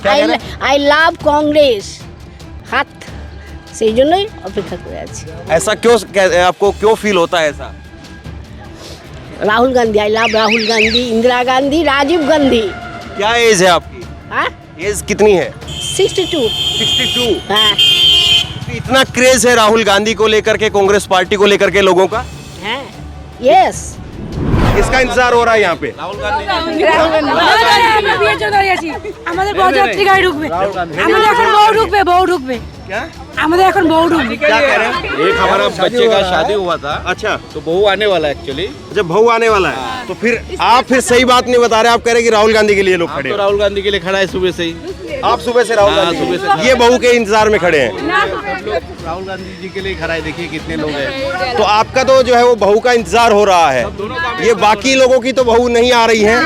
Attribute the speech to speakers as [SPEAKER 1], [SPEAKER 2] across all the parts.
[SPEAKER 1] I love Congress হাত সেই জন্যই অপেক্ষা করে আছি।
[SPEAKER 2] ऐसा क्यों, आपको क्यों फील होता है ऐसा?
[SPEAKER 1] Rahul Gandhi, I love Rahul Gandhi, Indira Gandhi, Rajiv Gandhi.
[SPEAKER 2] क्या एज है आपकी?
[SPEAKER 1] हाँ
[SPEAKER 2] एज कितनी है?
[SPEAKER 1] 62।
[SPEAKER 2] 62।
[SPEAKER 1] हाँ
[SPEAKER 2] इतना क्रेज है राहुल गांधी को लेकर के, कांग्रेस पार्टी को लेकर के लोगों का,
[SPEAKER 1] हाँ यस।
[SPEAKER 2] किसका इंतजार हो रहा है यहाँ पे?
[SPEAKER 3] আমাদের বরযাত্রী গাড়ি ঢুকবে, আমাদের এখন বউ ঢুকবে, বউ ঢুকবে,
[SPEAKER 2] क्या
[SPEAKER 3] আমাদের এখন বউ ঢুকবে।
[SPEAKER 2] क्या कह रहे हैं?
[SPEAKER 4] एक हमारा बच्चे का शादी हुआ था,
[SPEAKER 2] अच्छा,
[SPEAKER 4] तो बहू आने वाला है एक्चुअली।
[SPEAKER 2] जब बहू आने वाला है तो फिर आप फिर सही बात नहीं बता रहे, आप कह रहे कि राहुल गांधी के लिए लोग खड़े
[SPEAKER 4] तो
[SPEAKER 2] हैं।
[SPEAKER 4] राहुल गांधी के लिए खड़ा है सुबह से ही।
[SPEAKER 2] आप सुबह से राहुल
[SPEAKER 4] हाँ,
[SPEAKER 2] गांधी
[SPEAKER 4] सुबह से।
[SPEAKER 2] ये बहू के इंतजार में खड़े हैं।
[SPEAKER 4] राहुल गांधी जी के लिए खड़ा है, देखिए कितने लोग हैं।
[SPEAKER 2] तो आपका तो जो है वो बहू का इंतजार हो रहा है, ये बाकी लोगों की तो बहू नहीं आ रही है।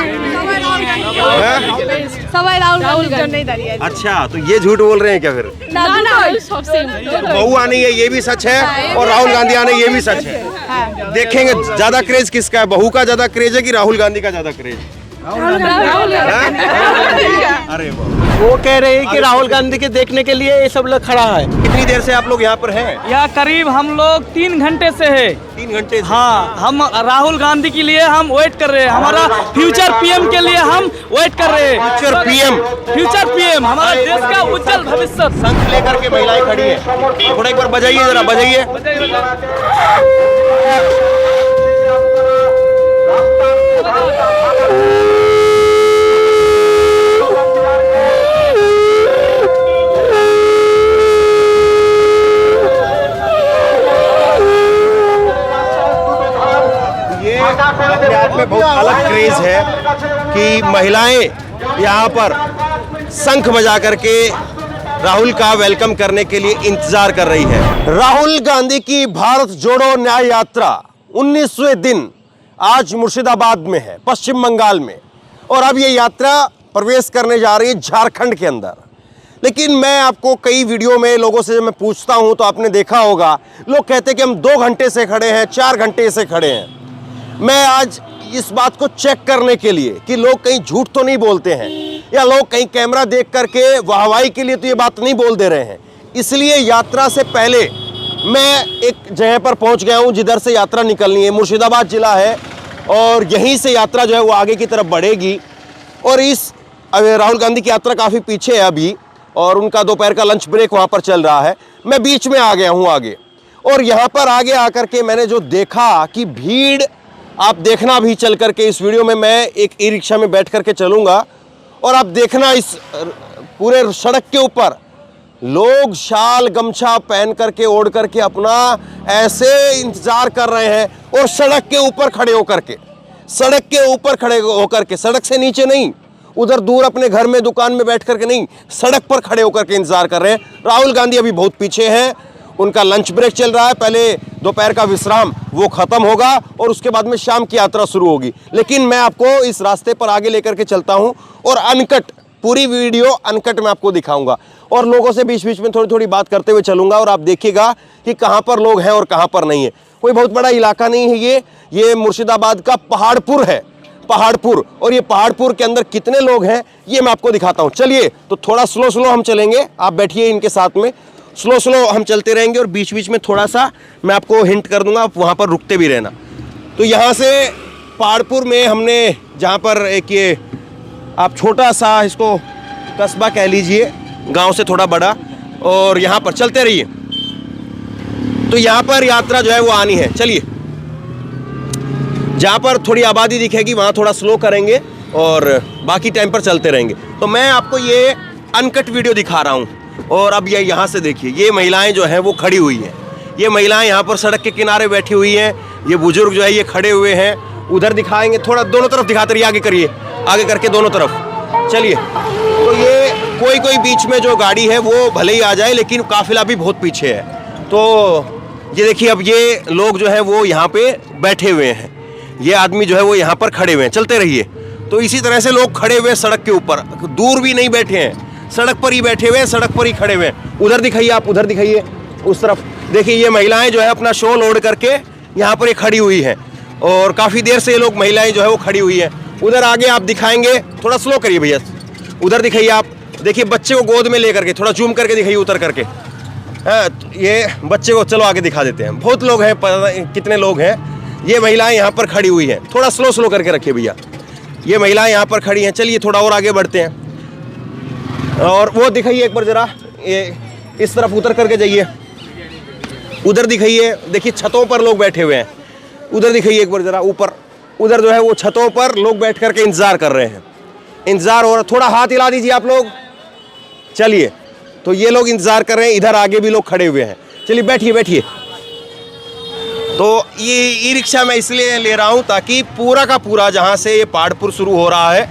[SPEAKER 3] সবাই রাহুল গান্ধী দাঁড়িয়ে আছে।
[SPEAKER 2] अच्छा, तो ये झूठ बोल रहे हैं क्या फिर?
[SPEAKER 3] না না সব সেম।
[SPEAKER 2] बहू आनी है ये भी सच है, और राहुल गांधी आने ये भी सच है। देखेंगे ज्यादा क्रेज किसका है, बहू का ज्यादा क्रेज है कि राहुल गांधी का ज्यादा क्रेज? अरे वाह।
[SPEAKER 5] वो कह रहे हैं कि राहुल गांधी के देखने के लिए ये सब लोग खड़ा है।
[SPEAKER 2] कितनी देर से आप लोग यहाँ पर हैं?
[SPEAKER 5] यहाँ करीब हम लोग 3 घंटे से है।
[SPEAKER 2] 3 घंटे से?
[SPEAKER 5] हाँ, हम राहुल गांधी के लिए हम वेट कर रहे हैं, हमारा फ्यूचर पीएम के लिए हम वेट कर रहे हैं।
[SPEAKER 2] फ्यूचर पीएम,
[SPEAKER 5] फ्यूचर पीएम हमारा देश का उज्जवल भविष्य।
[SPEAKER 2] शंख लेकर के महिलाएं खड़ी हैं, थोड़ा एक बार बजाइए, जरा बजाइए। अपने आप में बहुत अलग क्रेज है कि महिलाएं यहाँ पर शंख बजा करके राहुल का वेलकम करने के लिए इंतजार कर रही है। राहुल गांधी की भारत जोड़ो न्याय यात्रा 19वें दिन आज मुर्शिदाबाद में है, पश्चिम बंगाल में, और अब ये यात्रा प्रवेश करने जा रही है झारखंड के अंदर। लेकिन मैं आपको कई वीडियो में लोगों से जब मैं पूछता हूं तो आपने देखा होगा, लोग कहते हैं कि हम 2 घंटे से खड़े हैं, 4 घंटे से खड़े हैं। मैं आज इस बात को चेक करने के लिए कि लोग कहीं झूठ तो नहीं बोलते हैं, या लोग कहीं कैमरा देख करके वाहवाही के लिए तो ये बात नहीं बोल दे रहे हैं, इसलिए यात्रा से पहले मैं एक जगह पर पहुंच गया हूं जिधर से यात्रा निकलनी है। मुर्शिदाबाद जिला है और यहीं से यात्रा जो है वो आगे की तरफ बढ़ेगी। और इस राहुल गांधी की यात्रा काफ़ी पीछे है अभी, और उनका दोपहर का लंच ब्रेक वहाँ पर चल रहा है। मैं बीच में आ गया हूँ आगे, और यहाँ पर आगे आकर के मैंने जो देखा कि भीड़, आप देखना भी चल करके इस वीडियो में, मैं एक ई रिक्शा में बैठ करके चलूँगा और आप देखना इस पूरे सड़क के ऊपर लोग शाल गमछा पहन करके, ओढ़ करके अपना ऐसे इंतज़ार कर रहे हैं, और सड़क के ऊपर खड़े होकर के, सड़क के ऊपर खड़े होकर के, सड़क से नीचे नहीं, उधर दूर अपने घर में दुकान में बैठ करके नहीं, सड़क पर खड़े होकर के इंतजार कर रहे हैं। राहुल गांधी अभी बहुत पीछे हैं, उनका लंच ब्रेक चल रहा है, पहले दोपहर का विश्राम वो खत्म होगा और उसके बाद में शाम की यात्रा शुरू होगी। लेकिन मैं आपको इस रास्ते पर आगे लेकर के चलता हूं और अनकट, पूरी वीडियो अनकट मैं आपको दिखाऊंगा, और लोगों से बीच बीच में थोड़ी थोड़ी बात करते हुए चलूंगा, और आप देखिएगा कि कहां पर लोग हैं और कहां पर नहीं है। कोई बहुत बड़ा इलाका नहीं है ये मुर्शिदाबाद का पहाड़पुर है, पहाड़पुर, और ये पहाड़पुर के अंदर कितने लोग हैं ये मैं आपको दिखाता हूं। चलिए, तो थोड़ा स्लो हम चलेंगे, आप बैठिए इनके साथ में, स्लो हम चलते रहेंगे, और बीच बीच में थोड़ा सा मैं आपको हिंट कर दूंगा, आप वहाँ पर रुकते भी रहना। तो यहाँ से पहाड़पुर में हमने, जहाँ पर एक ये आप छोटा सा इसको कस्बा कह लीजिए, गांव से थोड़ा बड़ा, और यहाँ पर चलते रहिए। तो यहाँ पर यात्रा जो है वो आनी है। चलिए, जहाँ पर थोड़ी आबादी दिखेगी वहाँ थोड़ा स्लो करेंगे और बाकी टाइम पर चलते रहेंगे। तो मैं आपको ये अनकट वीडियो दिखा रहा हूँ, और अब ये यहाँ से देखिए, ये महिलाएं जो हैं वो खड़ी हुई हैं, ये महिलाएं यहाँ पर सड़क के किनारे बैठी हुई हैं, ये बुजुर्ग जो है ये खड़े हुए हैं। उधर दिखाएंगे, थोड़ा दोनों तरफ दिखाते रहिए, आगे करिए, आगे करके दोनों तरफ चलिए। तो ये कोई बीच में जो गाड़ी है वो भले ही आ जाए, लेकिन काफिला भी बहुत पीछे है। तो ये देखिए, अब ये लोग जो है वो यहाँ पे बैठे हुए हैं, ये आदमी जो है वो यहाँ पर खड़े हुए हैं, चलते रहिए। तो इसी तरह से लोग खड़े हुए सड़क के ऊपर, दूर भी नहीं बैठे हैं, सड़क पर ही बैठे हुए हैं, सड़क पर ही खड़े हुए हैं। उधर दिखाइए, आप उधर दिखाइए, उस तरफ देखिए, ये महिलाएं जो है अपना शॉल ओढ़ करके यहाँ पर ही खड़ी हुई हैं, और काफ़ी देर से ये लोग महिलाएं जो है वो खड़ी हुई हैं। उधर आगे आप दिखाएंगे, थोड़ा स्लो करिए भैया, उधर दिखाइए आप, देखिए बच्चे को गोद में लेकर के, थोड़ा जूम करके दिखाइए उतर करके। ये बच्चे को चलो आगे दिखा देते हैं। बहुत लोग हैं, कितने लोग हैं। ये महिलाएं यहाँ पर खड़ी हुई हैं। थोड़ा स्लो करके रखिए भैया। ये महिलाएं यहाँ पर खड़ी हैं। चलिए थोड़ा और आगे बढ़ते हैं। और वो दिखाइए एक बार ज़रा, ये इस तरफ उतर करके जाइए। उधर दिखाइए, देखिए छतों पर लोग बैठे हुए हैं। उधर दिखाइए एक बार ज़रा ऊपर, उधर जो है वो छतों पर लोग बैठ करके इंतज़ार कर रहे हैं। इंतज़ार हो रहा, थोड़ा हाथ हिला दीजिए आप लोग। चलिए, तो ये लोग इंतज़ार कर रहे हैं। इधर आगे भी लोग खड़े हुए हैं। चलिए बैठिए। तो ये ई रिक्शा मैं इसलिए ले रहा हूँ ताकि पूरा का पूरा जहाँ से ये पहाड़पुर शुरू हो रहा है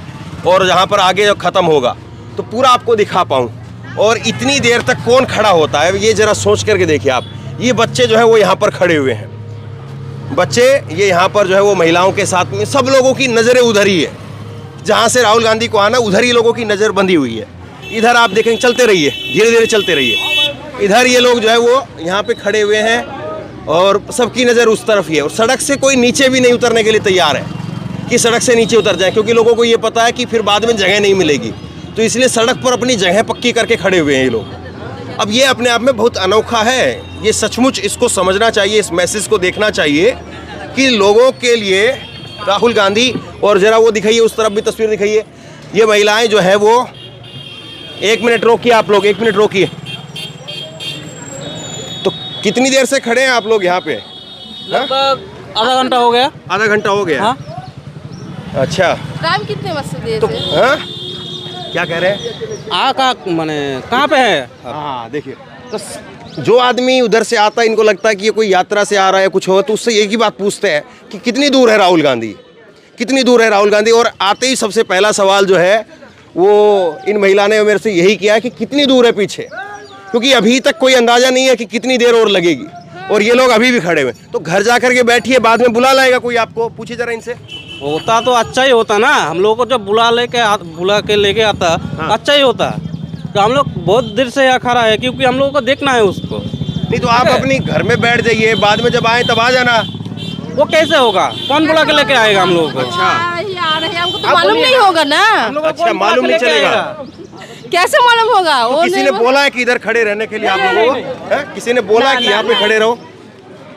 [SPEAKER 2] और जहाँ पर आगे जो ख़त्म होगा तो पूरा आपको दिखा पाऊँ। और इतनी देर तक कौन खड़ा होता है, ये ज़रा सोच करके देखिए आप। ये बच्चे जो है वो यहाँ पर खड़े हुए हैं। बच्चे ये यहाँ पर जो है वो महिलाओं के साथ में, सब लोगों की नज़रें उधर ही है। जहाँ से राहुल गांधी को आना, उधर ही लोगों की नज़र बंधी हुई है। इधर आप देखेंगे, चलते रहिए, धीरे चलते रहिए। इधर ये लोग जो है वो यहाँ पे खड़े हुए हैं और सबकी नज़र उस तरफ ही है। और सड़क से कोई नीचे भी नहीं उतरने के लिए तैयार है कि सड़क से नीचे उतर जाए, क्योंकि लोगों को ये पता है कि फिर बाद में जगह नहीं मिलेगी। तो इसलिए सड़क पर अपनी जगह पक्की करके खड़े हुए हैं ये लोग। अब ये अपने आप में बहुत अनोखा है। ये सचमुच इसको समझना चाहिए, इस मैसेज को देखना चाहिए कि लोगों के लिए राहुल गांधी। और ज़रा वो दिखाइए, उस तरफ भी तस्वीर दिखाइए। ये महिलाएं जो है वो, 1 मिनट रोकिए आप लोग, 1 मिनट रोकिए। तो कितनी देर से खड़े हैं आप लोग यहाँ पे?
[SPEAKER 5] लगभग आधा घंटा हो गया।
[SPEAKER 2] आधा घंटा हो गया?
[SPEAKER 5] हाँ।
[SPEAKER 2] अच्छा,
[SPEAKER 6] टाइम कितने बजे से देर
[SPEAKER 2] तो
[SPEAKER 6] से?
[SPEAKER 2] हाँ क्या कह रहे हैं?
[SPEAKER 5] माने कहाँ पे है?
[SPEAKER 2] हाँ देखिए, तो जो आदमी उधर से आता है, इनको लगता है कि ये कोई यात्रा से आ रहा है कुछ हो, तो उससे एक ही बात पूछते हैं कि कितनी दूर है राहुल गांधी, कितनी दूर है राहुल गांधी। और आते ही सबसे पहला सवाल जो है वो इन महिला ने मेरे से यही किया कि कितनी दूर है पीछे, क्योंकि अभी तक कोई अंदाज़ा नहीं है कि कितनी देर और लगेगी। और ये लोग अभी भी खड़े हुए। तो घर जा कर के बैठिए, बाद में बुला लाएगा कोई आपको। पूछिए ज़रा इनसे।
[SPEAKER 5] होता तो अच्छा ही होता ना, हम लोगों को जब बुला के लेके आता
[SPEAKER 2] हाँ।
[SPEAKER 5] अच्छा ही होता। तो हम लोग बहुत देर से यहाँ खड़ा है क्योंकि हम लोगों को देखना है उसको।
[SPEAKER 2] नहीं तो आप अपनी घर में बैठ जाइए, बाद में जब आए तब आ जाना।
[SPEAKER 5] वो कैसे होगा? कौन बुला के लेके आएगा हम लोगों को?
[SPEAKER 2] अच्छा,
[SPEAKER 6] आ रहे हैं, हमको तो मालूम नहीं होगा ना।
[SPEAKER 2] अच्छा, मालूम नहीं चलेगा?
[SPEAKER 6] कैसे मालूम होगा?
[SPEAKER 2] तो
[SPEAKER 6] वो
[SPEAKER 2] किसी ने बोला है कि इधर खड़े रहने के लिए आप लोगों को? हैं? किसी ने बोला है कि यहाँ पे खड़े रहो?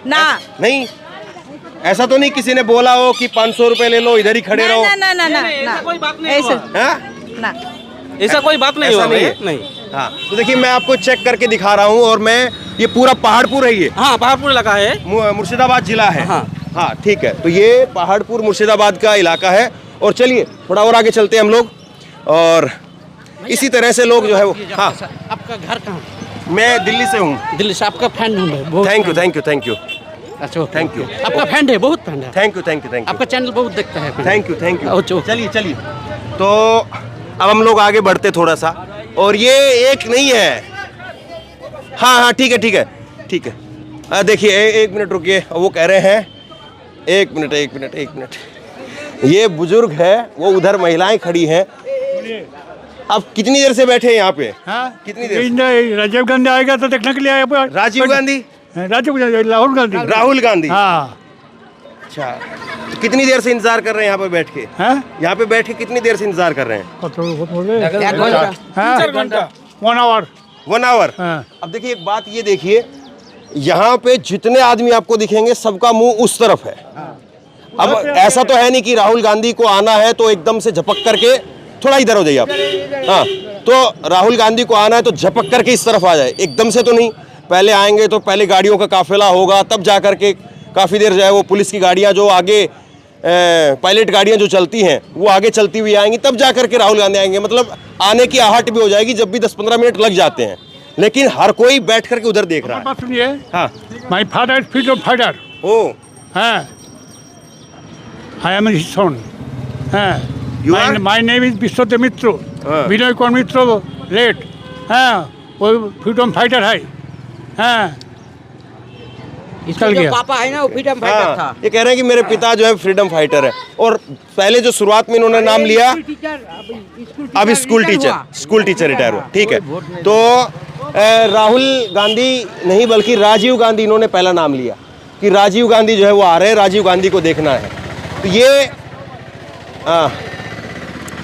[SPEAKER 6] ना,
[SPEAKER 2] नहीं, ऐसा तो नहीं किसी ने बोला हो कि 500 रुपए ले लो, इधर ही खड़े रहो?
[SPEAKER 5] ऐसा कोई बात नहीं
[SPEAKER 6] ऐसे
[SPEAKER 2] हैं?
[SPEAKER 6] ना।
[SPEAKER 5] ऐसा कोई बात नहीं
[SPEAKER 2] ऐसा
[SPEAKER 5] होगा।
[SPEAKER 2] नहीं है?
[SPEAKER 5] नहीं।
[SPEAKER 2] हाँ, तो देखिए मैं आपको चेक करके दिखा रहा हूँ। और मैं, ये पूरा पहाड़पुर है, ये
[SPEAKER 5] हाँ, पहाड़पुर इलाका है,
[SPEAKER 2] मुर्शिदाबाद जिला है।
[SPEAKER 5] हाँ।
[SPEAKER 2] हाँ ठीक है, तो ये पहाड़पुर मुर्शिदाबाद का इलाका है। और चलिए थोड़ा और आगे चलते हैं हम लोग। और इसी तरह से लोग जो है वो, हाँ,
[SPEAKER 7] आपका घर कहाँ?
[SPEAKER 2] मैं दिल्ली से हूँ।
[SPEAKER 7] दिल्ली से। आपका फैन हूँ मैं बहुत।
[SPEAKER 2] Thank you.
[SPEAKER 7] अच्छा,
[SPEAKER 2] थैंक यू।
[SPEAKER 7] आपका फैन है, बहुत फैन है।
[SPEAKER 2] Thank you.
[SPEAKER 7] आपका चैनल बहुत देखता है।
[SPEAKER 2] Thank you.
[SPEAKER 7] अच्छा।
[SPEAKER 2] चलिए। तो अब हम लोग आगे बढ़ते थोड़ा सा। और ये एक नहीं है, हाँ ठीक है। देखिए 1 मिनट रुकिए। वो कह रहे हैं 1 मिनट। ये बुजुर्ग है, वो उधर महिलाएं खड़ी हैं। अब कितनी देर से बैठे हैं यहाँ पे?
[SPEAKER 8] हाँ?
[SPEAKER 2] कितनी देर?
[SPEAKER 8] राजीव गांधी आएगा तो देखने के लिए आए।
[SPEAKER 2] राजीव गांधी?
[SPEAKER 8] राहुल गांधी।
[SPEAKER 2] हाँ, अच्छा। तो कितनी देर से इंतजार कर रहे हैं यहाँ पे बैठ के? यहाँ पे बैठ के कितनी देर से इंतजार कर रहे हैं?
[SPEAKER 8] 1 आवर।
[SPEAKER 2] 1 आवर। अब देखिए एक बात ये देखिए, यहाँ पे जितने आदमी आपको दिखेंगे सबका मुंह उस तरफ है। अब ऐसा तो है नहीं कि राहुल गांधी को आना है तो एकदम से झपक करके, थोड़ा इधर हो जाइए आप। हाँ, तो राहुल गांधी को आना है तो झपक करके इस तरफ आ जाए, एकदम से तो नहीं। पहले आएंगे तो पहले गाड़ियों का काफिला होगा, तब जा करके काफ़ी देर जो है वो पुलिस की गाड़ियाँ जो आगे, पायलट गाड़ियाँ जो चलती हैं वो आगे चलती हुई आएंगी, तब जा करके राहुल गांधी आएंगे। मतलब आने की आहट भी हो जाएगी, जब भी 10-15 मिनट लग जाते हैं। लेकिन हर कोई बैठ करके उधर देख रहा है।
[SPEAKER 8] बात सुनिए।
[SPEAKER 2] हाँ।
[SPEAKER 8] My father is freedom fighter.
[SPEAKER 2] Oh,
[SPEAKER 8] हाँ, आई एम हिज सन। हाँ,
[SPEAKER 2] You are?
[SPEAKER 8] My name is Vishwadev Mitra.
[SPEAKER 2] हाँ।
[SPEAKER 8] विनय कुमार मित्र लेट। हाँ, वो फ्रीडम फाइटर है। हाँ, चल गया।
[SPEAKER 7] पापा है ना, वो फ्रीडम फाइटर था।
[SPEAKER 2] ये कह रहे हैं कि मेरे पिता जो है फ्रीडम फाइटर है। और पहले जो शुरुआत में इन्होंने नाम लिया, अब स्कूल टीचर रिटायर हुआ। ठीक है, तो राहुल गांधी नहीं बल्कि राजीव गांधी इन्होंने पहला नाम लिया कि राजीव गांधी जो है वो आ रहे हैं, राजीव गांधी को देखना है। तो ये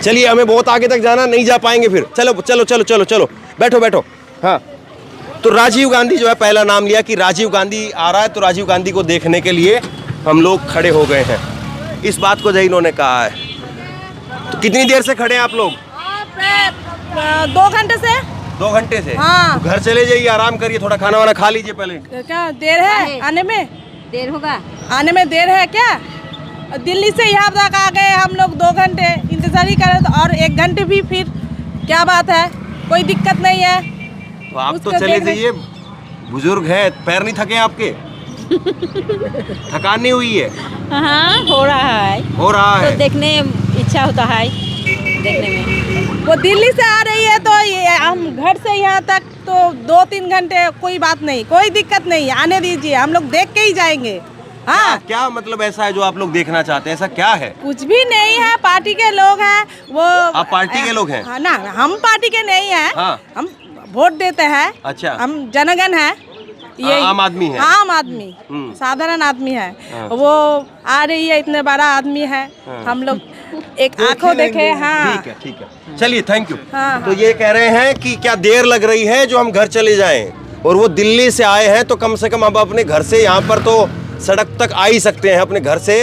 [SPEAKER 2] चलिए, हमें बहुत आगे तक जाना, नहीं जा पाएंगे फिर। चलो चलो चलो चलो चलो, बैठो बैठो। हाँ, तो राजीव गांधी जो है, पहला नाम लिया कि राजीव गांधी आ रहा है, तो राजीव गांधी को देखने के लिए हम लोग खड़े हो गए हैं। इस बात को जो इन्होंने कहा है। तो कितनी देर से खड़े हैं आप लोग?
[SPEAKER 6] 2 घंटे से।
[SPEAKER 2] 2 घंटे से?
[SPEAKER 6] हाँ।
[SPEAKER 2] तो घर चले जाइए, आराम करिए, थोड़ा खाना वाना खा लीजिए पहले।
[SPEAKER 6] क्या देर है आने में?
[SPEAKER 3] देर होगा।
[SPEAKER 6] आने में देर है क्या? दिल्ली से यहाँ तक आ गए हम लोग, 2 घंटे इंतजार ही करें, तो और 1 घंटे भी फिर क्या बात है, कोई दिक्कत नहीं है।
[SPEAKER 2] तो आप तो
[SPEAKER 6] उसका
[SPEAKER 2] चले
[SPEAKER 6] देख
[SPEAKER 2] जाइए, बुजुर्ग है, पैर नहीं थके आपके? थकान नहीं हुई है?
[SPEAKER 3] हाँ, हो रहा है।
[SPEAKER 2] हो रहा है।
[SPEAKER 3] तो देखने इच्छा होता है देखने में।
[SPEAKER 6] वो दिल्ली से आ रही है, तो ये हम घर से यहाँ तक तो 2-3 घंटे, कोई बात नहीं, कोई दिक्कत नहीं, आने दीजिए, हम लोग देख के ही जाएंगे। हाँ,
[SPEAKER 2] क्या मतलब ऐसा है जो आप लोग देखना चाहते हैं? ऐसा क्या है?
[SPEAKER 6] कुछ भी नहीं है, पार्टी के लोग हैं वो।
[SPEAKER 2] आप पार्टी के लोग हैं?
[SPEAKER 6] हाँ ना, हम पार्टी के नहीं हैं।
[SPEAKER 2] हाँ।
[SPEAKER 6] हम वोट देते हैं।
[SPEAKER 2] अच्छा।
[SPEAKER 6] हम जनगण है, ये
[SPEAKER 2] आम आदमी है?
[SPEAKER 6] आम आदमी, साधारण आदमी है।
[SPEAKER 2] हाँ।
[SPEAKER 6] वो आ रही है, इतने बड़ा आदमी है।
[SPEAKER 2] हाँ।
[SPEAKER 6] हम लोग एक आंखों देखे। हाँ,
[SPEAKER 2] ठीक है ठीक है, चलिए, थैंक यू।
[SPEAKER 6] हाँ,
[SPEAKER 2] तो ये कह रहे हैं कि क्या देर लग रही है जो हम घर चले जाएं, और वो दिल्ली से आए हैं, तो कम से कम अब अपने घर से यहाँ पर तो सड़क तक आ ही सकते हैं अपने घर से,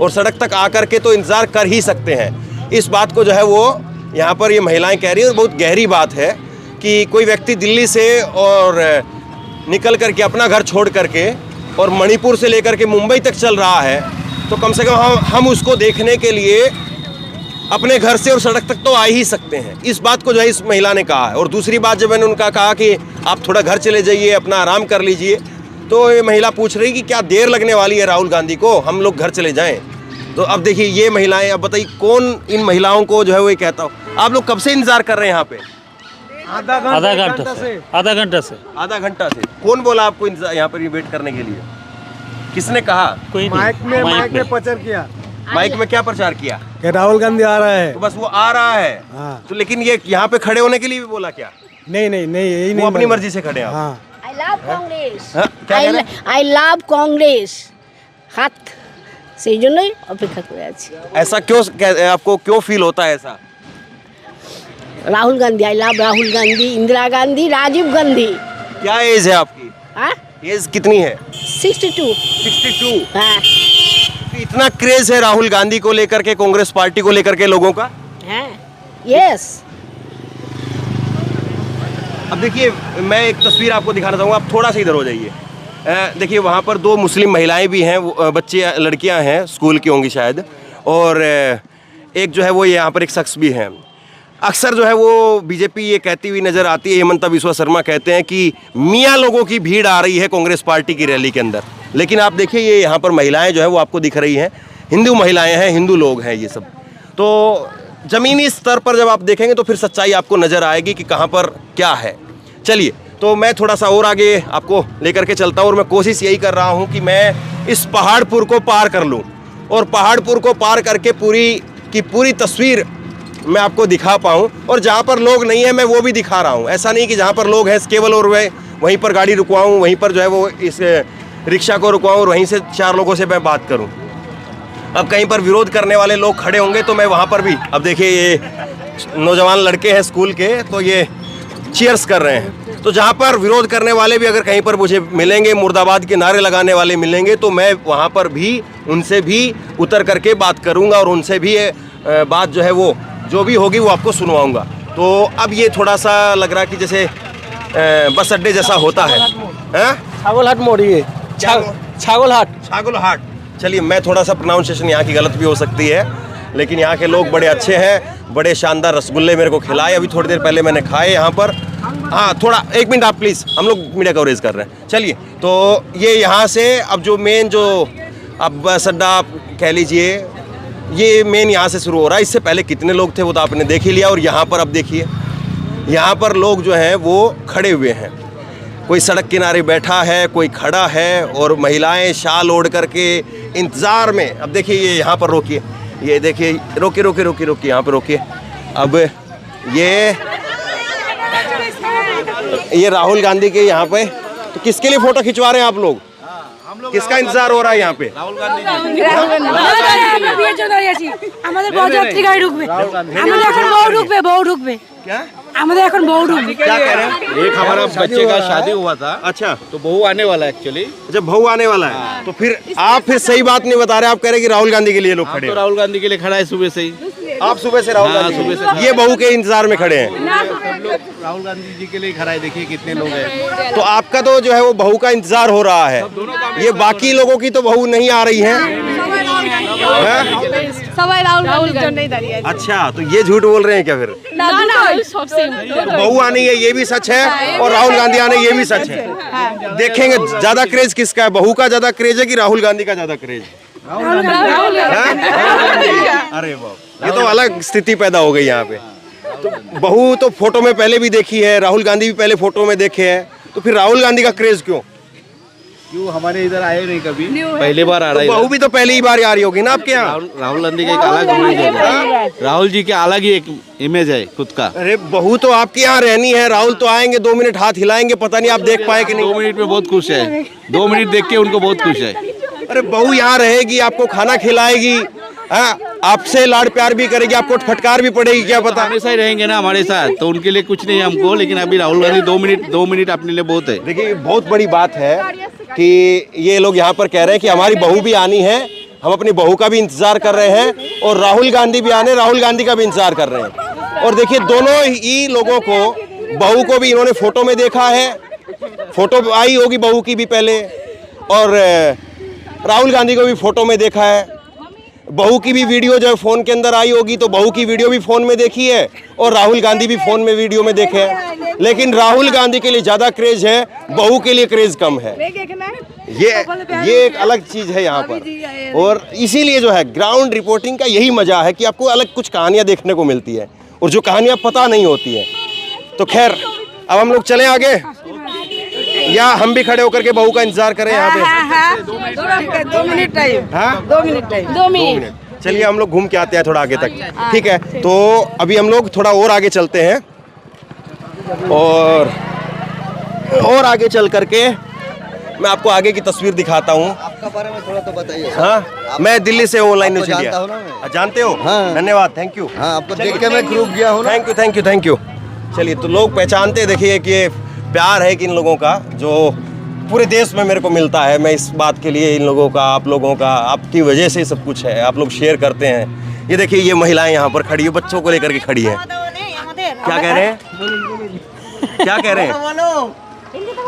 [SPEAKER 2] और सड़क तक आकर के तो इंतज़ार कर ही सकते हैं। इस बात को जो है वो यहाँ पर ये महिलाएं कह रही हैं, और बहुत गहरी बात है कि कोई व्यक्ति दिल्ली से और निकल करके अपना घर छोड़ करके और मणिपुर से लेकर के मुंबई तक चल रहा है, तो कम से कम हम उसको देखने के लिए अपने घर से और सड़क तक तो आ ही सकते हैं। इस बात को जो है इस महिला ने कहा है। और दूसरी बात, जब मैंने उनका कहा कि आप थोड़ा घर चले जाइए, अपना आराम कर लीजिए, तो ये महिला पूछ रही कि क्या देर लगने वाली है राहुल गांधी को, हम लोग घर चले जाएं। तो अब देखिए ये महिलाएं, अब बताइए कौन इन महिलाओं को जो है वो ये कहता हो। आप लोग कब से इंतजार कर रहे हैं यहाँ पे?
[SPEAKER 8] आधा घंटा से।
[SPEAKER 2] आधा घंटा से। कौन बोला आपको यहाँ पर वेट करने के लिए? किसने कहा?
[SPEAKER 8] कोई
[SPEAKER 9] माइक में प्रचार किया,
[SPEAKER 2] माइक में क्या प्रचार किया?
[SPEAKER 9] कि राहुल गांधी आ रहा है।
[SPEAKER 2] तो बस वो आ रहा है।
[SPEAKER 9] हाँ।
[SPEAKER 2] तो लेकिन ये यहाँ पे खड़े होने के लिए भी बोला क्या?
[SPEAKER 9] नहीं नहीं नहीं, यही
[SPEAKER 2] वो
[SPEAKER 9] नहीं,
[SPEAKER 2] अपनी मर्जी से खड़े हैं आप?
[SPEAKER 9] हाँ।
[SPEAKER 1] I love Congress.
[SPEAKER 2] हाँ, क्या कह रहे हैं?
[SPEAKER 1] आई लव कांग्रेस हाथ সেই জন্যই অপেক্ষা করে আছি।
[SPEAKER 2] ऐसा क्यों आपको क्यों फील होता है ऐसा?
[SPEAKER 1] Rahul Gandhi, I love Rahul Gandhi, Indira Gandhi, Rajiv Gandhi.
[SPEAKER 2] क्या एज है आपकी?
[SPEAKER 1] हाँ,
[SPEAKER 2] एज कितनी है?
[SPEAKER 1] 62।
[SPEAKER 2] 62।
[SPEAKER 1] हाँ
[SPEAKER 2] इतना क्रेज है राहुल गांधी को लेकर के, कांग्रेस पार्टी को लेकर के लोगों का?
[SPEAKER 1] हाँ, यस।
[SPEAKER 2] अब देखिए, मैं एक तस्वीर आपको दिखाना चाहूँगा, आप थोड़ा सा इधर हो जाइए। देखिए वहाँ पर 2 मुस्लिम महिलाएं भी हैं, बच्चे लड़कियाँ हैं, स्कूल की होंगी शायद, और एक जो है वो यहाँ पर एक शख्स भी हैं। अक्सर जो है वो बीजेपी ये कहती हुई नज़र आती है, हेमंता बिस्वा शर्मा कहते हैं कि मियाँ लोगों की भीड़ आ रही है कांग्रेस पार्टी की रैली के अंदर। लेकिन आप देखिए ये यहाँ पर महिलाएं जो है वो आपको दिख रही हैं, हिंदू महिलाएं हैं, हिंदू लोग हैं ये सब। तो ज़मीनी स्तर पर जब आप देखेंगे तो फिर सच्चाई आपको नज़र आएगी कि कहाँ पर क्या है। चलिए, तो मैं थोड़ा सा और आगे आपको लेकर के चलता हूँ, और मैं कोशिश यही कर रहा हूँ कि मैं इस पहाड़पुर को पार कर लूँ, और पहाड़पुर को पार करके पूरी की पूरी तस्वीर मैं आपको दिखा पाऊँ, और जहाँ पर लोग नहीं है मैं वो भी दिखा रहा हूँ। ऐसा नहीं कि जहाँ पर लोग हैं केवल और वहीं पर गाड़ी रुकवाऊँ, वहीं पर जो है वो इस रिक्शा को रुकवाऊँ और वहीं से 4 लोगों से मैं बात करूँ। अब कहीं पर विरोध करने वाले लोग खड़े होंगे तो मैं वहाँ पर भी, अब देखिए ये नौजवान लड़के हैं स्कूल के, तो ये चीयर्स कर रहे हैं। तो जहाँ पर विरोध करने वाले भी अगर कहीं पर मुझे मिलेंगे, मुर्दाबाद के नारे लगाने वाले मिलेंगे, तो मैं वहाँ पर भी उनसे भी उतर करके बात करूँगा, और उनसे भी बात जो है वो जो भी होगी वो आपको सुनवाऊँगा। तो अब ये थोड़ा सा लग रहा है कि जैसे बस अड्डे जैसा होता है।
[SPEAKER 9] छागलहाट मोड़, ये
[SPEAKER 2] छागलहाट। चलिए, मैं थोड़ा सा प्रोनाउंसिएशन यहाँ की गलत भी हो सकती है, लेकिन यहाँ के लोग बड़े अच्छे हैं, बड़े शानदार रसगुल्ले मेरे को खिलाए, अभी थोड़ी देर पहले मैंने खाए यहाँ पर। हाँ, थोड़ा 1 मिनट आप प्लीज़, हम लोग मीडिया कवरेज कर रहे हैं। चलिए, तो ये यहाँ से अब जो मेन जो अब बस अड्डा आप कह लीजिए, ये मेन यहाँ से शुरू हो रहा है। इससे पहले कितने लोग थे वो तो आपने देख ही लिया, और यहाँ पर अब देखिए, यहाँ पर लोग जो हैं वो खड़े हुए हैं, कोई सड़क किनारे बैठा है, कोई खड़ा है, और महिलाएं शाल ओढ़ करके इंतज़ार में। अब देखिए ये यहाँ पर रोकिए, ये देखिए, रोकिए रोकिए रोकिए रोकिए, यहाँ पर रोकिए। अब ये राहुल गांधी के यहाँ पे, तो किसके लिए फ़ोटो खिंचवा रहे हैं आप लोग? किसका इंतजार हो रहा है यहाँ पे?
[SPEAKER 4] राहुल गांधी जी
[SPEAKER 3] আমাদের বরযাত্রী গাড়ি ঢুকবে আমাদের এখন বউ ঢুকবে
[SPEAKER 2] क्या
[SPEAKER 3] আমাদের এখন বউ ঢুকবে
[SPEAKER 2] क्या कह रहे हैं?
[SPEAKER 4] एक हमारा बच्चे का शादी हुआ था,
[SPEAKER 2] अच्छा,
[SPEAKER 4] तो बहू आने वाला है एक्चुअली।
[SPEAKER 2] जब बहू आने वाला है तो फिर आप फिर सही बात नहीं बता रहे, आप कह रहे हैं कि राहुल गांधी के लिए लोग खड़े
[SPEAKER 4] तो
[SPEAKER 2] हैं।
[SPEAKER 4] राहुल गांधी के लिए खड़ा है सुबह से ही।
[SPEAKER 2] आप सुबह से राहुल
[SPEAKER 4] हाँ,
[SPEAKER 2] गांधी
[SPEAKER 4] सुबह से।
[SPEAKER 2] ये बहू के इंतजार में खड़े हैं।
[SPEAKER 4] राहुल गांधी जी के लिए खड़ा है, देखिए कितने लोग हैं।
[SPEAKER 2] तो आपका तो जो है वो बहू का इंतजार हो रहा है, ये बाकी लोगों की तो बहू नहीं आ रही है।
[SPEAKER 6] सवाई राहुल जो नहीं दाঁড়িয়ে আছে।
[SPEAKER 2] अच्छा, तो ये झूठ बोल रहे हैं क्या फिर?
[SPEAKER 6] ना सब सेम
[SPEAKER 2] तो बहू आनी है ये भी सच है और राहुल गांधी आने ये भी सच है। देखेंगे ज्यादा क्रेज किसका है, बहू का ज्यादा क्रेज है कि राहुल गांधी का ज्यादा क्रेज? अरे बाप, ये तो अलग स्थिति पैदा हो गई यहाँ पे। तो बहू तो फोटो में पहले भी देखी है, राहुल गांधी भी पहले फोटो में देखे हैं, तो फिर राहुल गांधी का क्रेज क्यों?
[SPEAKER 4] क्यों हमारे इधर आए नहीं कभी, पहली बार आ रहा
[SPEAKER 2] तो
[SPEAKER 4] है।
[SPEAKER 2] बहू भी तो पहली ही बार आ रही होगी ना आपके यहाँ।
[SPEAKER 4] राहुल गांधी का एक अलग इमेज है, राहुल जी के अलग ही एक इमेज है खुद का।
[SPEAKER 2] अरे बहू तो आपके यहाँ रहनी है, राहुल तो आएंगे 2 मिनट हाथ हिलाएंगे, पता नहीं आप देख पाए कि
[SPEAKER 4] 2
[SPEAKER 2] नहीं।
[SPEAKER 4] मिनट में बहुत खुश है, 2 मिनट देख के उनको बहुत खुश है।
[SPEAKER 2] अरे बहू यहाँ रहेगी, आपको खाना खिलाएगी, हाँ, आपसे लाड़ प्यार भी करेगी, आपको फटकार भी पड़ेगी, क्या पता।
[SPEAKER 4] हमेशा ही रहेंगे ना हमारे साथ, तो उनके लिए कुछ नहीं है हमको, लेकिन अभी राहुल गांधी 2 मिनट अपने लिए बहुत है।
[SPEAKER 2] देखिए बहुत बड़ी बात है कि ये लोग यहाँ पर कह रहे हैं कि हमारी बहू भी आनी है, हम अपनी बहू का भी इंतजार कर रहे हैं और राहुल गांधी भी आने, राहुल गांधी का भी इंतजार कर रहे हैं। और देखिए दोनों ही लोगों को, बहू को भी इन्होंने फोटो में देखा है, फोटो आई होगी बहू की भी पहले, और राहुल गांधी को भी फोटो में देखा है। बहू की भी वीडियो जो है फोन के अंदर आई होगी, तो बहू की वीडियो भी फोन में देखी है और राहुल गांधी भी फोन में वीडियो में देखे हैं। लेकिन राहुल गांधी के लिए ज्यादा क्रेज है, बहू के लिए क्रेज कम है। ये एक अलग चीज है यहाँ पर, और इसीलिए जो है ग्राउंड रिपोर्टिंग का यही मजा है कि आपको अलग कुछ कहानियां देखने को मिलती है और जो कहानियां पता नहीं होती है। तो खैर अब हम लोग चलें आगे, या हम भी खड़े होकर के बहू का इंतजार करें यहाँ पे?
[SPEAKER 6] 2 मिनट टाइम,
[SPEAKER 2] हाँ,
[SPEAKER 6] 2 मिनट टाइम, 2 मिनट।
[SPEAKER 2] चलिए हम लोग घूम के आते हैं थोड़ा आगे तक, ठीक है? तो अभी हम लोग थोड़ा और आगे चलते हैं और आगे चल करके मैं आपको आगे की तस्वीर दिखाता हूँ।
[SPEAKER 9] आपका बारे में थोड़ा तो बताइए।
[SPEAKER 2] हाँ, मैं दिल्ली से ऑनलाइन न्यूज़ इंडिया।
[SPEAKER 9] जानता हूँ ना मैं।
[SPEAKER 2] जानते हो?
[SPEAKER 9] हाँ।
[SPEAKER 2] धन्यवाद, थैंक यू।
[SPEAKER 9] हाँ, आपको देख के मैं ग्रुप गया हूँ ना।
[SPEAKER 2] Thank you thank you thank you. चलिए, तो लोग पहचानते, देखिए कि ये प्यार है कि इन लोगों का जो पूरे देश में मेरे को मिलता है। मैं इस बात के लिए इन लोगों का, आप लोगों का, आपकी वजह से सब कुछ है, आप लोग शेयर करते हैं। ये देखिए ये महिलाएं यहाँ पर खड़ी है, बच्चों को लेकर के खड़ी है। क्या कह रहे हैं? क्या कह रहे हैं?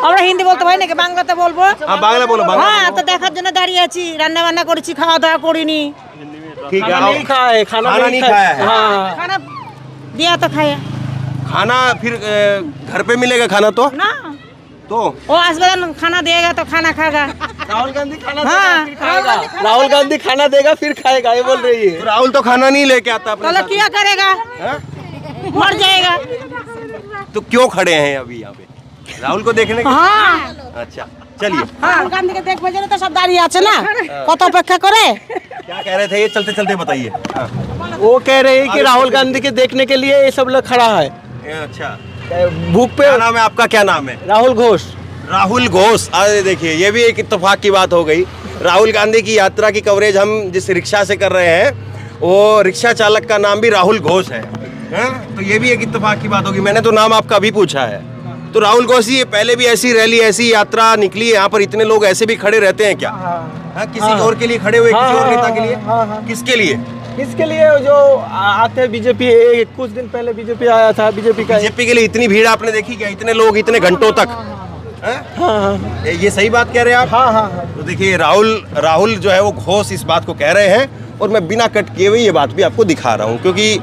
[SPEAKER 6] আমরা হিন্দি বলতে পারি নাকি, বাংলাতে বলবো?
[SPEAKER 2] हाँ बांग्ला बोलो, बांग्ला
[SPEAKER 6] হ্যাঁ, তো দেখার জন্য দাঁড়িয়ে আছি, রান্না বান্না করেছি, খাওয়া দাওয়া করিনি,
[SPEAKER 2] ठीक है।
[SPEAKER 7] नहीं खाया है, खाना
[SPEAKER 2] खाना नहीं खाया है।
[SPEAKER 7] हाँ
[SPEAKER 6] খানা দিয়া তো খায়া
[SPEAKER 2] खाना फिर घर पे मिलेगा खाना तो?
[SPEAKER 6] না,
[SPEAKER 2] तो
[SPEAKER 6] ও আসবে না, খানা দেगा तो खाना खाएगा।
[SPEAKER 7] राहुल गांधी खाना
[SPEAKER 6] हाँ,
[SPEAKER 7] राहुल गांधी खाना देगा फिर खाएगा, ये बोल रही है।
[SPEAKER 2] तो राहुल तो खाना नहीं लेके आता अपने
[SPEAKER 6] तो
[SPEAKER 2] साथ।
[SPEAKER 6] क्या करेगा,
[SPEAKER 2] हाँ?
[SPEAKER 6] मर जाएगा।
[SPEAKER 2] तो क्यों खड़े हैं अभी यहाँ पे? राहुल को देखने के?
[SPEAKER 6] হ্যাঁ,
[SPEAKER 2] अच्छा चलिए,
[SPEAKER 6] রাহুল গান্ধীকে দেখবে জন্য তো সব দাঁড়িয়ে আছে না, কত অপেক্ষা করে।
[SPEAKER 2] क्या कह रहे थे ये? चलते चलते बताइए। हाँ।
[SPEAKER 7] वो कह रहे हैं कि राहुल गांधी के देखने के लिए ये सब लोग खड़ा है
[SPEAKER 2] अच्छा,
[SPEAKER 7] भूख पे।
[SPEAKER 2] क्या नाम है आपका? क्या नाम है?
[SPEAKER 7] राहुल घोष।
[SPEAKER 2] राहुल घोष। अरे देखिए ये भी एक इत्तेफाक की बात हो गई। राहुल गांधी की यात्रा की कवरेज हम जिस रिक्शा से कर रहे हैं, वो रिक्शा चालक का नाम भी राहुल घोष है। हैं? तो ये भी एक इत्तेफाक की बात होगी। मैंने तो नाम आपका भी पूछा है। तो राहुल घोष जी, पहले भी ऐसी रैली, ऐसी यात्रा निकली है, यहाँ पर इतने लोग ऐसे भी खड़े रहते हैं क्या? हाँ, किसी और के लिए खड़े हुए, किसी और नेता के लिए? किसके लिए?
[SPEAKER 7] इसके लिए जो आते हैं बीजेपी, कुछ दिन पहले बीजेपी आया था, बीजेपी का।
[SPEAKER 2] बीजेपी के लिए इतनी भीड़ आपने देखी क्या? इतने लोग इतने घंटों तक? हैं? ये सही बात कह रहे हैं आप?
[SPEAKER 7] हाँ हाँ हाँ।
[SPEAKER 2] तो देखिए राहुल जो है वो घोष इस बात को कह रहे हैं, और मैं बिना कट किए हुए ये बात भी आपको दिखा रहा हूँ, क्योंकि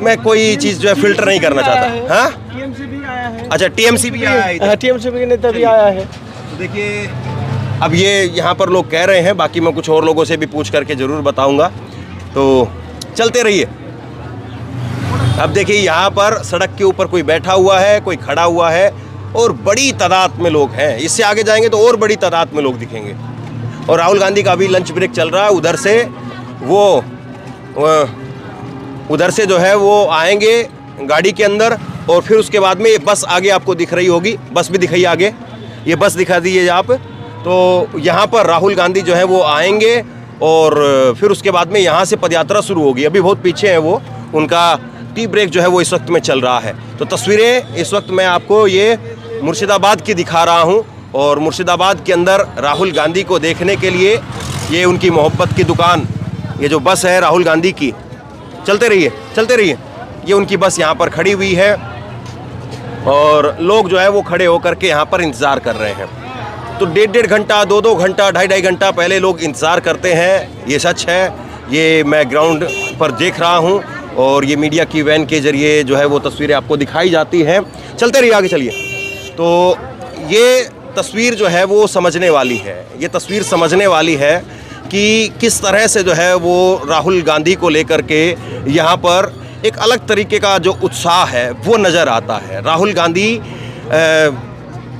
[SPEAKER 2] मैं कोई चीज़ जो है फिल्टर नहीं करना चाहता। हाँ,
[SPEAKER 7] टीएमसी भी आया है।
[SPEAKER 2] अच्छा, टीएमसी भी आया है इधर।
[SPEAKER 7] टीएमसी के नेता भी आया है।
[SPEAKER 2] तो देखिए अब ये यहाँ पर लोग कह रहे हैं, बाकी मैं कुछ और लोगों से भी पूछ करके ज़रूर बताऊँगा। तो चलते रहिए। अब देखिए यहाँ पर सड़क के ऊपर कोई बैठा हुआ है, कोई खड़ा हुआ है, और बड़ी तादाद में लोग हैं। इससे आगे जाएंगे तो और बड़ी तादाद में लोग दिखेंगे। और राहुल गांधी का अभी लंच ब्रेक चल रहा है, उधर से जो है वो आएंगे गाड़ी के अंदर, और फिर उसके बाद में ये बस आगे आपको दिख रही होगी, बस भी दिखाइए आगे, ये बस दिखा दीजिए आप। तो यहाँ पर राहुल गांधी जो है वो आएंगे और फिर उसके बाद में यहाँ से पदयात्रा शुरू होगी। अभी बहुत पीछे हैं वो, उनका टी ब्रेक जो है वो इस वक्त में चल रहा है। तो तस्वीरें इस वक्त मैं आपको ये मुर्शिदाबाद की दिखा रहा हूँ और मुर्शिदाबाद के अंदर राहुल गांधी को देखने के लिए ये उनकी मोहब्बत की दुकान, ये जो बस है राहुल गांधी की, चलते रहिए, ये उनकी बस यहाँ पर खड़ी हुई है और लोग जो है वो खड़े होकर के यहाँ पर इंतज़ार कर रहे हैं। तो 1.5 घंटा, 2-2 घंटा, 2.5 घंटा पहले लोग इंतज़ार करते हैं, ये सच है। ये मैं ग्राउंड पर देख रहा हूँ और ये मीडिया की वैन के ज़रिए जो है वो तस्वीरें आपको दिखाई जाती हैं। चलते रहिए, आगे चलिए। तो ये तस्वीर जो है वो समझने वाली है, ये तस्वीर समझने वाली है कि किस तरह से जो है वो राहुल गांधी को लेकर के यहाँ पर एक अलग तरीके का जो उत्साह है वो नज़र आता है। राहुल गांधी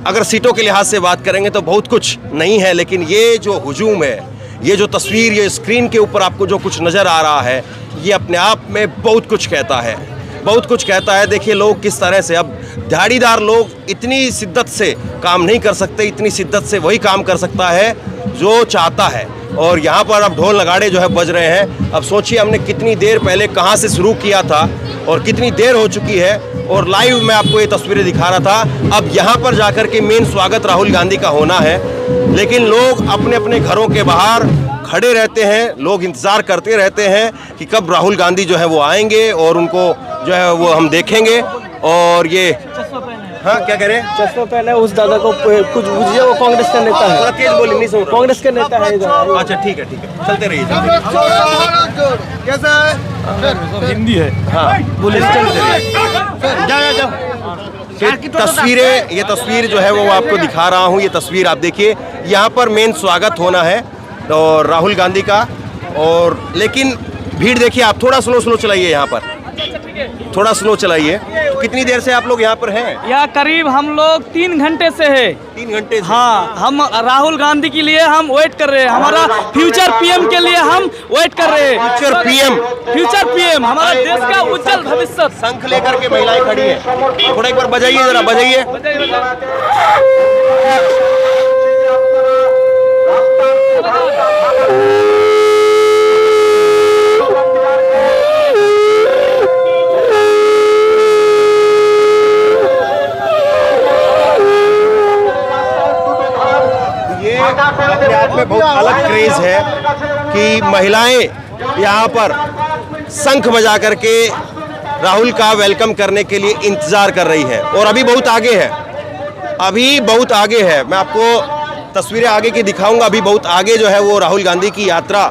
[SPEAKER 2] अगर सीटों के लिहाज से बात करेंगे तो बहुत कुछ नहीं है, लेकिन ये जो हुजूम है, ये जो तस्वीर, ये स्क्रीन के ऊपर आपको जो कुछ नज़र आ रहा है, ये अपने आप में बहुत कुछ कहता है, बहुत कुछ कहता है। देखिए लोग किस तरह से, अब दिहाड़ीदार लोग इतनी शिद्दत से काम नहीं कर सकते, इतनी शिद्दत से वही काम कर सकता है जो चाहता है। और यहाँ पर अब ढोल नगाड़े जो है बज रहे हैं। अब सोचिए हमने कितनी देर पहले कहाँ से शुरू किया था और कितनी देर हो चुकी है और लाइव मैं आपको ये तस्वीरें दिखा रहा था। अब यहाँ पर जाकर के मेन स्वागत राहुल गांधी का होना है, लेकिन लोग अपने अपने घरों के बाहर खड़े रहते हैं, लोग इंतज़ार करते रहते हैं कि कब राहुल गांधी जो है वो आएंगे और उनको जो है वो हम देखेंगे। और ये हाँ क्या कह रहे हैं,
[SPEAKER 7] चश्मा पहने उस दादा को कुछ बुझिए, वो कांग्रेस का नेता है।
[SPEAKER 2] थोड़ा तेज बोलिए, नहीं सुन रहा।
[SPEAKER 7] कांग्रेस के नेता है इधर।
[SPEAKER 2] अच्छा ठीक है, चलते रहिए।
[SPEAKER 9] कैसा है?
[SPEAKER 7] हिंदी है।
[SPEAKER 2] हाँ बोलिए, तस्वीरें, ये तस्वीर जो है वो आपको दिखा रहा हूँ। ये तस्वीर आप देखिए, यहाँ पर मेन स्वागत होना है और राहुल गांधी का, और लेकिन भीड़ देखिए आप, थोड़ा स्लो चलाइए, यहाँ पर थोड़ा स्लो चलाइए। कितनी देर से आप लोग यहाँ पर हैं?
[SPEAKER 5] यहाँ करीब हम लोग 3 घंटे से है।
[SPEAKER 2] 3 घंटे से?
[SPEAKER 5] हाँ, हम राहुल गांधी के लिए हम वेट कर रहे हैं, हमारा फ्यूचर पीएम के लिए हम वेट कर रहे हैं। फ्यूचर पीएम हमारा देश का उज्जवल भविष्य।
[SPEAKER 2] शंख लेकर के महिलाएं खड़ी हैं, थोड़ा एक बार बजाइए, जरा बजाइए। अपने आप में बहुत अलग क्रेज है कि महिलाएं यहाँ पर शंख बजा करके राहुल का वेलकम करने के लिए इंतजार कर रही है। और अभी बहुत आगे है, अभी बहुत आगे है। मैं आपको तस्वीरें आगे की दिखाऊंगा। अभी बहुत आगे जो है वो राहुल गांधी की यात्रा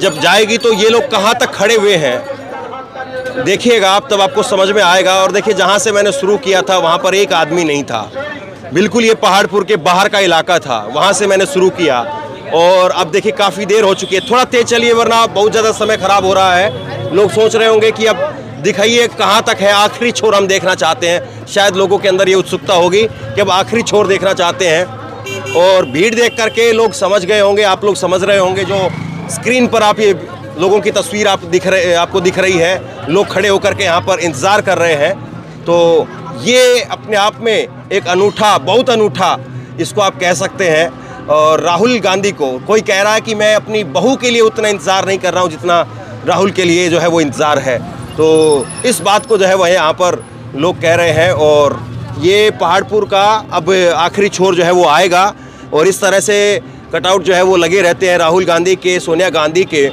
[SPEAKER 2] जब जाएगी तो ये लोग कहाँ तक खड़े हुए हैं देखिएगा आप, तब आपको समझ में आएगा। और देखिए जहाँ से मैंने शुरू किया था वहाँ पर एक आदमी नहीं था, बिल्कुल ये पहाड़पुर के बाहर का इलाका था, वहाँ से मैंने शुरू किया। और अब देखिए काफ़ी देर हो चुकी है, थोड़ा तेज चलिए वरना बहुत ज़्यादा समय ख़राब हो रहा है। लोग सोच रहे होंगे कि अब दिखाइए कहाँ तक है, आखिरी छोर हम देखना चाहते हैं। शायद लोगों के अंदर ये उत्सुकता होगी कि अब आखिरी छोर देखना चाहते हैं। और भीड़ देख करके लोग समझ गए होंगे, आप लोग समझ रहे होंगे, जो स्क्रीन पर आप ये लोगों की तस्वीर आपको दिख रही है, लोग खड़े होकर के यहाँ पर इंतज़ार कर रहे हैं। तो ये अपने आप में एक अनूठा, बहुत अनूठा इसको आप कह सकते हैं। और राहुल गांधी को कोई कह रहा है कि मैं अपनी बहू के लिए उतना इंतज़ार नहीं कर रहा हूँ जितना राहुल के लिए जो है वो इंतज़ार है। तो इस बात को जो है वह यहाँ पर लोग कह रहे हैं। और ये पहाड़पुर का अब आखिरी छोर जो है वो आएगा और इस तरह से कटआउट जो है वो लगे रहते हैं राहुल गांधी के, सोनिया गांधी के,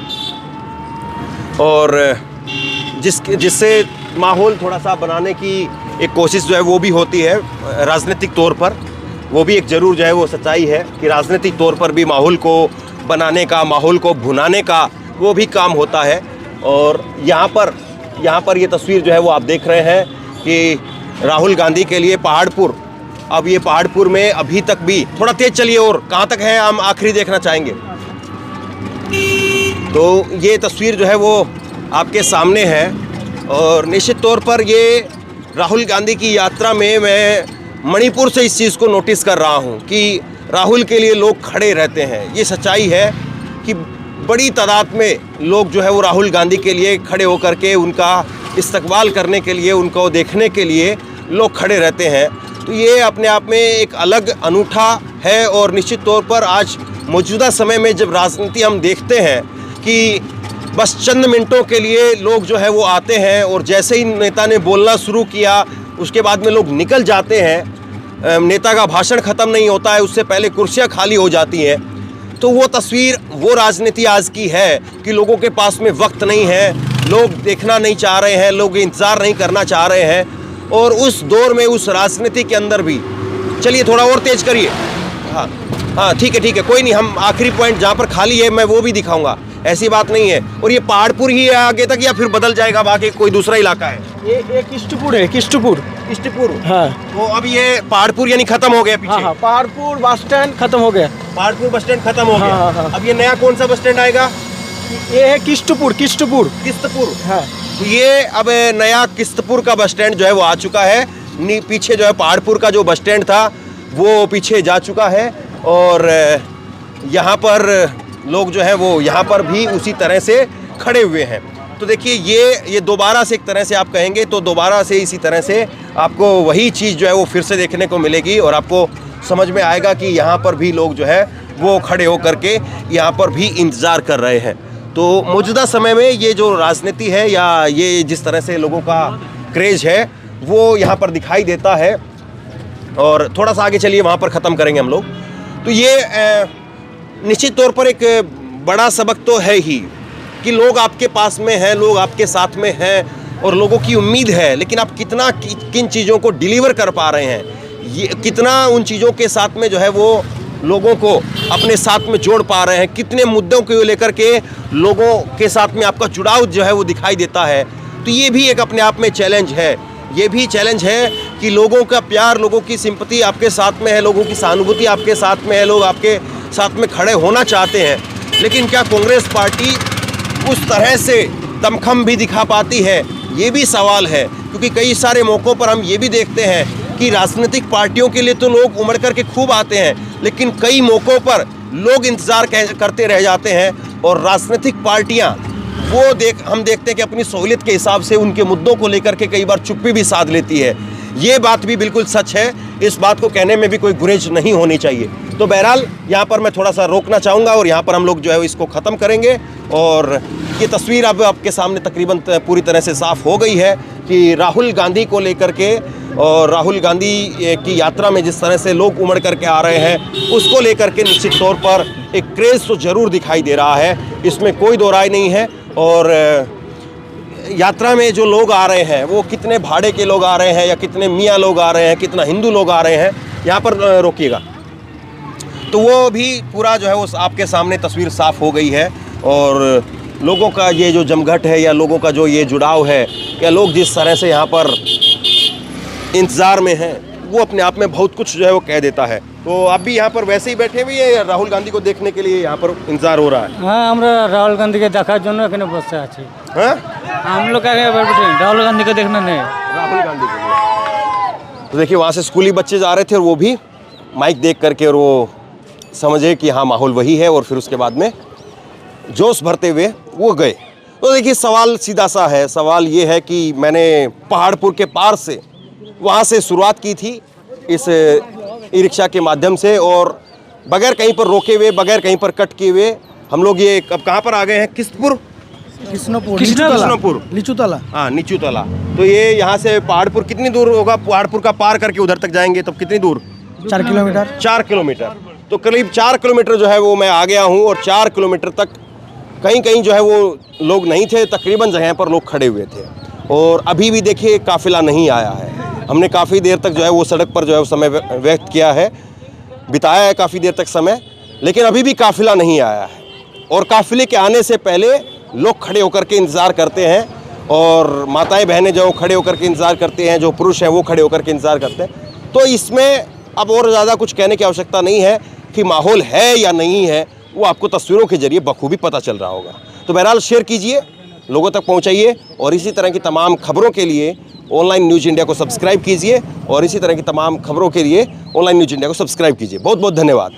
[SPEAKER 2] और जिससे माहौल थोड़ा सा बनाने की एक कोशिश जो है वो भी होती है राजनीतिक तौर पर। वो भी एक ज़रूर जो है वो सच्चाई है कि राजनीतिक तौर पर भी माहौल को बनाने का, माहौल को भुनाने का वो भी काम होता है। और यहाँ पर ये तस्वीर जो है वो आप देख रहे हैं कि राहुल गांधी के लिए पहाड़पुर, अब ये पहाड़पुर में अभी तक भी, थोड़ा तेज चलिए, और कहाँ तक है हम आखिरी देखना चाहेंगे। तो ये तस्वीर जो है वो आपके सामने है। और निश्चित तौर पर ये राहुल गांधी की यात्रा में मैं मणिपुर से इस चीज़ को नोटिस कर रहा हूँ कि राहुल के लिए लोग खड़े रहते हैं। ये सच्चाई है कि बड़ी तादाद में लोग जो है वो राहुल गांधी के लिए खड़े होकर के उनका इस्तकबाल करने के लिए, उनको देखने के लिए लोग खड़े रहते हैं। तो ये अपने आप में एक अलग अनूठा है। और निश्चित तौर पर आज मौजूदा समय में जब राजनीति हम देखते हैं कि बस चंद मिनटों के लिए लोग जो है वो आते हैं और जैसे ही नेता ने बोलना शुरू किया उसके बाद में लोग निकल जाते हैं, नेता का भाषण ख़त्म नहीं होता है उससे पहले कुर्सियां खाली हो जाती हैं। तो वो तस्वीर, वो राजनीति आज की है कि लोगों के पास में वक्त नहीं है, लोग देखना नहीं चाह रहे हैं, लोग इंतज़ार नहीं करना चाह रहे हैं। और उस दौर में, उस राजनीति के अंदर भी, चलिए थोड़ा और तेज़ करिए। हाँ हाँ ठीक है, कोई नहीं, हम आखिरी पॉइंट जहाँ पर खाली है मैं वो भी दिखाऊंगा, ऐसी बात नहीं है। और ये पहाड़पुर ही है आगे तक या फिर बदल जाएगा, बाकी कोई दूसरा इलाका है?
[SPEAKER 7] ये किष्टपुर है, किष्टपुर। हाँ।
[SPEAKER 2] तो अब ये पहाड़पुर यानी खत्म हो गया पीछे?
[SPEAKER 7] हाँ, पहाड़पुर बस स्टैंड खत्म हो गया।
[SPEAKER 2] पहाड़पुर बस स्टैंड खत्म हो गया।
[SPEAKER 7] हाँ।
[SPEAKER 2] अब ये नया कौन सा बस स्टैंड आएगा?
[SPEAKER 7] ये है किष्टपुर।
[SPEAKER 2] हाँ। तो ये अब नया किस्तपुर का बस स्टैंड जो है वो आ चुका है। पीछे जो है पहाड़पुर का जो बस स्टैंड था वो पीछे जा चुका है। और यहाँ पर लोग जो है वो यहाँ पर भी उसी तरह से खड़े हुए हैं। तो देखिए ये दोबारा से, एक तरह से आप कहेंगे तो दोबारा से इसी तरह से आपको वही चीज़ जो है वो फिर से देखने को मिलेगी। और आपको समझ में आएगा कि यहाँ पर भी लोग जो है वो खड़े होकर के यहाँ पर भी इंतज़ार कर रहे हैं। तो मौजूदा समय में ये जो राजनीति है या ये जिस तरह से लोगों का क्रेज़ है वो यहाँ पर दिखाई देता है। और थोड़ा सा आगे चलिए, वहाँ पर ख़त्म करेंगे हम लोग। तो ये निश्चित तौर पर एक बड़ा सबक तो है ही कि लोग आपके पास में हैं, लोग आपके साथ में हैं और लोगों की उम्मीद है, लेकिन आप कितना किन चीज़ों को डिलीवर कर पा रहे हैं, ये कितना उन चीज़ों के साथ में जो है वो लोगों को अपने साथ में जोड़ पा रहे हैं, कितने मुद्दों को लेकर के लोगों के साथ में आपका जुड़ाव जो है वो दिखाई देता है। तो ये भी एक अपने आप में चैलेंज है। ये भी चैलेंज है कि लोगों का प्यार, लोगों की सिंपैथी आपके साथ में है, लोगों की सहानुभूति आपके साथ में है, लोग आपके साथ में खड़े होना चाहते हैं। लेकिन क्या कांग्रेस पार्टी उस तरह से दमखम भी दिखा पाती है, ये भी सवाल है। क्योंकि कई सारे मौक़ों पर हम ये भी देखते हैं कि राजनीतिक पार्टियों के लिए तो लोग उमड़ करके खूब आते हैं, लेकिन कई मौक़ों पर लोग इंतज़ार करते रह जाते हैं। और राजनीतिक पार्टियां हम देखते हैं कि अपनी सहूलियत के हिसाब से उनके मुद्दों को लेकर के कई बार चुप्पी भी साध लेती है। ये बात भी बिल्कुल सच है, इस बात को कहने में भी कोई गुरेज नहीं होनी चाहिए। तो बहरहाल यहाँ पर मैं थोड़ा सा रोकना चाहूँगा और यहाँ पर हम लोग जो है इसको ख़त्म करेंगे। और ये तस्वीर अब आपके सामने तकरीबन पूरी तरह से साफ़ हो गई है कि राहुल गांधी को लेकर के और राहुल गांधी की यात्रा में जिस तरह से लोग उमड़ करके आ रहे हैं, उसको लेकर के निश्चित तौर पर एक क्रेज़ तो ज़रूर दिखाई दे रहा है, इसमें कोई दो राय नहीं है। और यात्रा में जो लोग आ रहे हैं वो कितने भाड़े के लोग आ रहे हैं या कितने मियाँ लोग आ रहे हैं, कितना हिंदू लोग आ रहे हैं, यहाँ पर रोकिएगा, तो वो भी पूरा जो है वो आपके सामने तस्वीर साफ़ हो गई है। और लोगों का ये जो जमघट है या लोगों का जो ये जुड़ाव है या लोग जिस तरह से यहाँ पर इंतज़ार में हैं, वो अपने आप में बहुत कुछ जो है वो कह देता है। तो आप भी यहाँ पर वैसे ही बैठे हुए हैं, राहुल गांधी को देखने के लिए यहाँ पर इंतजार हो रहा है?
[SPEAKER 8] हाँ, আমরা রাহুল গান্ধীকে দেখার জন্য এখানে বসে আছি।
[SPEAKER 2] हाँ,
[SPEAKER 8] हम लोग राहुल गांधी को देखना नहीं।
[SPEAKER 2] राहुल गांधी को। तो देखिए वहाँ से स्कूली बच्चे जा रहे थे और वो भी माइक देख करके और वो समझे कि हाँ माहौल वही है, और फिर उसके बाद में जोश भरते हुए वो गए। तो देखिए सवाल सीधा सा है, सवाल ये है कि मैंने पहाड़पुर के पार से वहाँ से शुरुआत की थी इस ई रिक्शा के माध्यम से, और बगैर कहीं पर रोके हुए, बगैर कहीं पर कट किए हुए हम लोग ये अब कहाँ पर आ गए हैं? किस्तपुर,
[SPEAKER 7] नीचूतला।
[SPEAKER 2] हाँ, नीचूतला। तो ये यहाँ से पहाड़पुर कितनी दूर होगा? पहाड़पुर का पार करके उधर तक जाएंगे तब कितनी दूर?
[SPEAKER 7] 4 किलोमीटर।
[SPEAKER 2] 4 किलोमीटर। तो करीब 4 किलोमीटर जो है वो मैं आ गया हूँ, और 4 किलोमीटर तक कहीं कहीं जो है वो लोग नहीं थे, तकरीबन जगह पर लोग खड़े हुए थे। और अभी भी देखिए काफ़िला नहीं आया है। हमने काफ़ी देर तक जो है वो सड़क पर जो है वो समय व्यक्त किया है, बिताया है काफ़ी देर तक समय, लेकिन अभी भी काफ़िला नहीं आया है। और काफ़िले के आने से पहले लोग खड़े होकर के इंतज़ार करते हैं, और माताएं बहनें जो खड़े होकर के इंतज़ार करते हैं, जो पुरुष हैं वो खड़े होकर के इंतज़ार करते हैं। तो इसमें अब और ज़्यादा कुछ कहने की आवश्यकता नहीं है कि माहौल है या नहीं है, वो आपको तस्वीरों के जरिए बखूबी पता चल रहा होगा। तो बहरहाल शेयर कीजिए, लोगों तक पहुंचाइए, और इसी तरह की तमाम खबरों के लिए ऑनलाइन न्यूज़ इंडिया को सब्सक्राइब कीजिए, और इसी तरह की तमाम खबरों के लिए ऑनलाइन न्यूज़ इंडिया को सब्सक्राइब कीजिए। बहुत बहुत धन्यवाद।